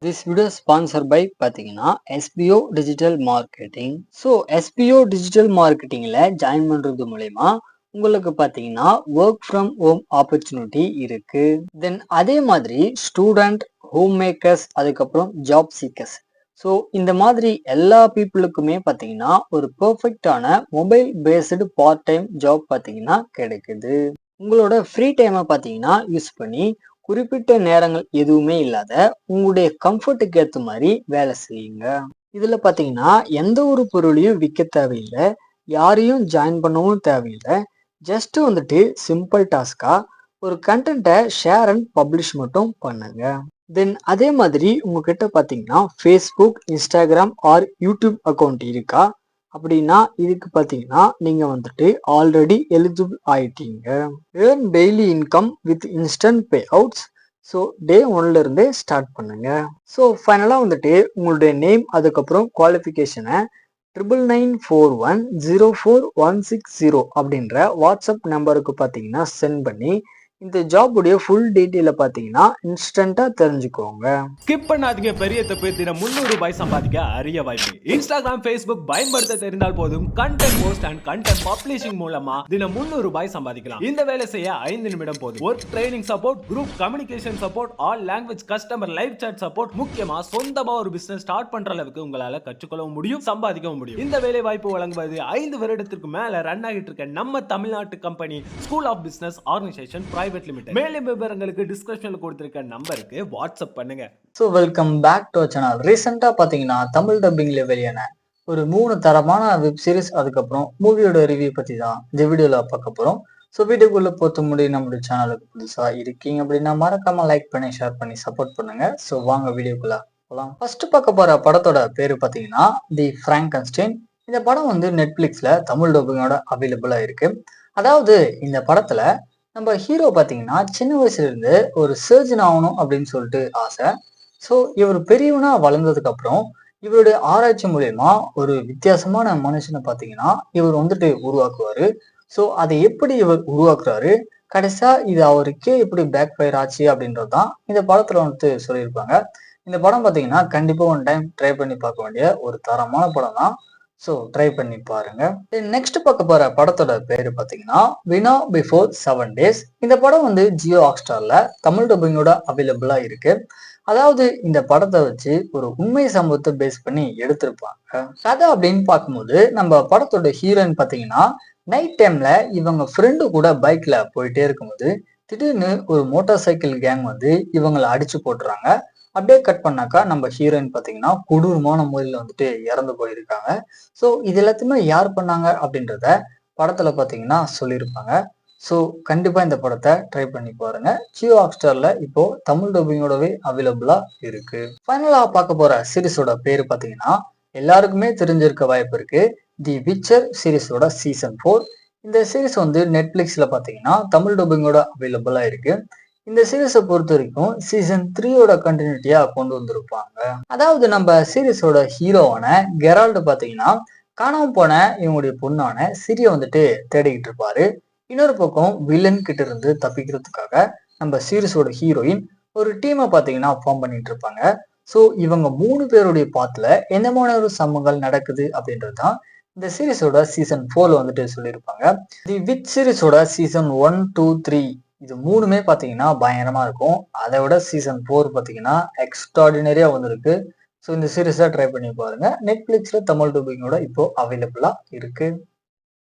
This video is sponsored by பார்த்தீங்கன்னா SBO digital marketing. So SBO digital மார்க்கெட்டிங்கில் join பண்ணுறது மூலயமா உங்களுக்கு பார்த்தீங்கன்னா ஒர்க் ஃப்ரம் ஹோம் ஆப்பர்ச்சுனிட்டி இருக்கு. தென் அதே மாதிரி ஸ்டூடெண்ட், ஹோம் மேக்கர்ஸ், அதுக்கப்புறம் ஜாப் சீக்கர்ஸ். ஸோ இந்த மாதிரி எல்லா பீப்புளுக்குமே பார்த்தீங்கன்னா ஒரு பெர்ஃபெக்டான mobile based part time job பார்த்தீங்கன்னா கிடைக்குது. உங்களோட ஃப்ரீ டைமை பார்த்தீங்கன்னா யூஸ் பண்ணி குறிப்பிட்ட நேரங்கள் எதுவுமே இல்லாத உங்களுடைய கம்ஃபர்ட்டுக்கு ஏற்ற மாதிரி வேலை செய்யுங்க. இதுல பாத்தீங்கன்னா எந்த ஒரு பொருளையும் விற்க தேவையில்லை, யாரையும் ஜாயின் பண்ணவும் தேவையில்லை. ஜஸ்ட் வந்துட்டு சிம்பிள் டாஸ்கா ஒரு கண்டென்ட்டை ஷேர் அண்ட் பப்ளிஷ் மட்டும் பண்ணுங்க. தென் அதே மாதிரி உங்ககிட்ட பாத்தீங்கன்னா Facebook, Instagram R YouTube account இருக்கா அப்படின்னா இதுக்கு பார்த்தீங்கன்னா நீங்க வந்துட்டு ஆல்ரெடி எலிஜிபிள் ஆயிட்டீங்க. Earn daily income with instant pay outs. So day ஒன்ல இருந்தே ஸ்டார்ட் பண்ணுங்க. ஸோ ஃபைனலாக வந்துட்டு உங்களுடைய நேம், அதுக்கப்புறம் குவாலிஃபிகேஷனை 99410416 அப்படின்ற வாட்ஸ்அப் நம்பருக்கு பார்த்தீங்கன்னா சென்ட் பண்ணி இந்த ஜாப் உடைய ஃபுல் டீட்டெயில பாத்தீங்கன்னா இன்ஸ்டன்டா தெரிஞ்சுக்கோங்க. ஸ்கிப் பண்ணாதீங்க. பெரிய தப்பு. தினம் 300 ரூபாய் சம்பாதிக்க அரிய வாய்ப்பு. இன்ஸ்டாகிராம், ஃபேஸ்புக் பயன்படுத்த தெரிந்தால் போதும். Content post and content publishing மூலமா தினம் 300 ரூபாய் சம்பாதிக்கலாம். இந்த வேலை செய்ய 5 நிமிடம் போதும். Work training support, group communication support, all language customer live chat support. முக்கியமா சொந்தமா ஒரு பிசினஸ் ஸ்டார்ட் பண்ற அளவுக்கு உங்களால கற்றுக்கொள்ளவும் முடியும், சம்பாதிக்கவும் முடியும். இந்த வேலை வாய்ப்பு வழங்குவது 5 வருடத்திற்கு மேல ரன் ஆகிட்டு இருக்க நம்ம தமிழ்நாட்டு company school of business organisation private limited. மேலும் விவரங்களுக்கு டிஸ்கிரிப்ஷன்ல கொடுத்திருக்க நம்பருக்கு வாட்ஸ்அப் பண்ணுங்க. So welcome back to channel. ரீசெண்டா பாத்தீங்கன்னா தமிழ் டப்பிங்ல வெளியான ஒரு 3 தரமான வெப் சீரிஸ், அதுக்கப்புறம் மூவியோட ரிவ்யூ பத்தி தான் இந்த வீடியோல பார்க்க போறோம். ஸோ வீடியோக்குள்ள பொறுத்த முடியும் நம்மளுடைய சேனலுக்கு புதுசா இருக்கீங்க அப்படின்னா மறக்காம லைக் பண்ணி ஷேர் பண்ணி சப்போர்ட் பண்ணுங்க. ஸோ வாங்க வீடியோக்குள்ள போலாம். ஃபர்ஸ்ட் பார்க்க போற படத்தோட பேரு பாத்தீங்கன்னா தி பிராங்கன்ஸ்டைன். இந்த படம் வந்து நெட்ஃபிளிக்ஸ்ல தமிழ் டப்பிங்கோட அவைலபிளா இருக்கு. அதாவது இந்த படத்துல நம்ம ஹீரோ பாத்தீங்கன்னா சின்ன வயசுல இருந்து ஒரு சர்ஜன் ஆகணும் அப்படின்னு சொல்லிட்டு ஆசை. ஸோ இவர் பெரியவனா வளர்ந்ததுக்கு அப்புறம் இவருடைய ஆராய்ச்சி மூலயமா ஒரு வித்தியாசமான மனுஷனை பாத்தீங்கன்னா இவர் வந்துட்டு உருவாக்குவாரு. ஸோ அதை எப்படி இவர் உருவாக்குறாரு, கடைசியா இது அவருக்கே எப்படி பேக் ஃபயர் ஆச்சு அப்படின்றதுதான் இந்த படத்துல வந்துட்டு சொல்லியிருப்பாங்க. இந்த படம் பாத்தீங்கன்னா கண்டிப்பா ஒன் டைம் ட்ரை பண்ணி பார்க்க வேண்டிய ஒரு தரமான படம் தான். ஸோ ட்ரை பண்ணி பாருங்க. நெக்ஸ்ட் பார்க்க போற படத்தோட பேரு பாத்தீங்கன்னா வினா பிஃபோர் 7 days. இந்த படம் வந்து ஜியோ ஹாட்ஸ்டார்ல தமிழ் டப்பிங்கோட அவைலபிளா இருக்கு. அதாவது இந்த படத்தை வச்சு ஒரு உண்மை சம்பவத்தை பேஸ் பண்ணி எடுத்திருப்பாங்க. கதை அப்படின்னு பார்க்கும்போது நம்ம படத்தோட ஹீரோயின் பாத்தீங்கன்னா நைட் டைம்ல இவங்க ஃப்ரெண்டு கூட பைக்ல போயிட்டே இருக்கும்போது திடீர்னு ஒரு மோட்டார் சைக்கிள் கேங் வந்து இவங்களை அடிச்சு போட்டுறாங்க. அப்படியே கட் பண்ணாக்கா நம்ம ஹீரோயின் பாத்தீங்கன்னா கொடூரமான முறையில வந்துட்டு இறந்து போயிருக்காங்க. ஸோ இது எல்லாத்தையுமே யார் பண்ணாங்க அப்படின்றத படத்துல பாத்தீங்கன்னா சொல்லியிருப்பாங்க. ஸோ கண்டிப்பா இந்த படத்தை ட்ரை பண்ணி பாருங்க. ஜியோ ஹாட்ஸ்டார்ல இப்போ தமிழ் டப்பிங்கோடவே அவைலபிளா இருக்கு. ஃபைனலா பார்க்க போற சீரிஸோட பேரு பாத்தீங்கன்னா எல்லாருக்குமே தெரிஞ்சிருக்க வாய்ப்பு இருக்கு, தி விச்சர் சீரிஸோட சீசன் 4. இந்த சீரிஸ் வந்து நெட்ஃபிளிக்ஸ்ல பாத்தீங்கன்னா தமிழ் டப்பிங்கோட அவைலபிளா இருக்கு. இந்த சீரிஸை பொறுத்த வரைக்கும் சீசன் 3யோட கண்டினியூட்டியா கொண்டு வந்திருப்பாங்க. அதாவது நம்ம சீரிஸோட ஹீரோவான கெரால்டு பாத்தீங்கன்னா காணாம போன இவங்களுடைய பொண்ணான சிரிய வந்துட்டு தேடிக்கிட்டு இருப்பாரு. இன்னொரு பக்கம் வில்லன் கிட்ட இருந்து தப்பிக்கிறதுக்காக நம்ம சீரிஸோட ஹீரோயின் ஒரு டீமை பாத்தீங்கன்னா ஃபார்ம் பண்ணிட்டு இருப்பாங்க. ஸோ இவங்க 3 பேருடைய பாத்துல எந்த மாதிரி ஒரு சம்பவங்கள் நடக்குது அப்படின்றதுதான் இந்த சீரிஸோட சீசன் 4ல வந்துட்டு சொல்லியிருப்பாங்க. தி விச் சீரிஸோட சீசன் 1, 2, 3 இது 3மே பாத்தீங்கன்னா பயங்கரமா இருக்கும். அதை விட சீசன் 4 பாத்தீங்கன்னா எக்ஸ்ட்ராடினரியா வந்திருக்கு. ஸோ இந்த சீரிஸை ட்ரை பண்ணி பாருங்க. நெட்ஃபிளிக்ஸ்ல தமிழ் டப்பிங்கோட இப்போ அவைலபிளா இருக்கு.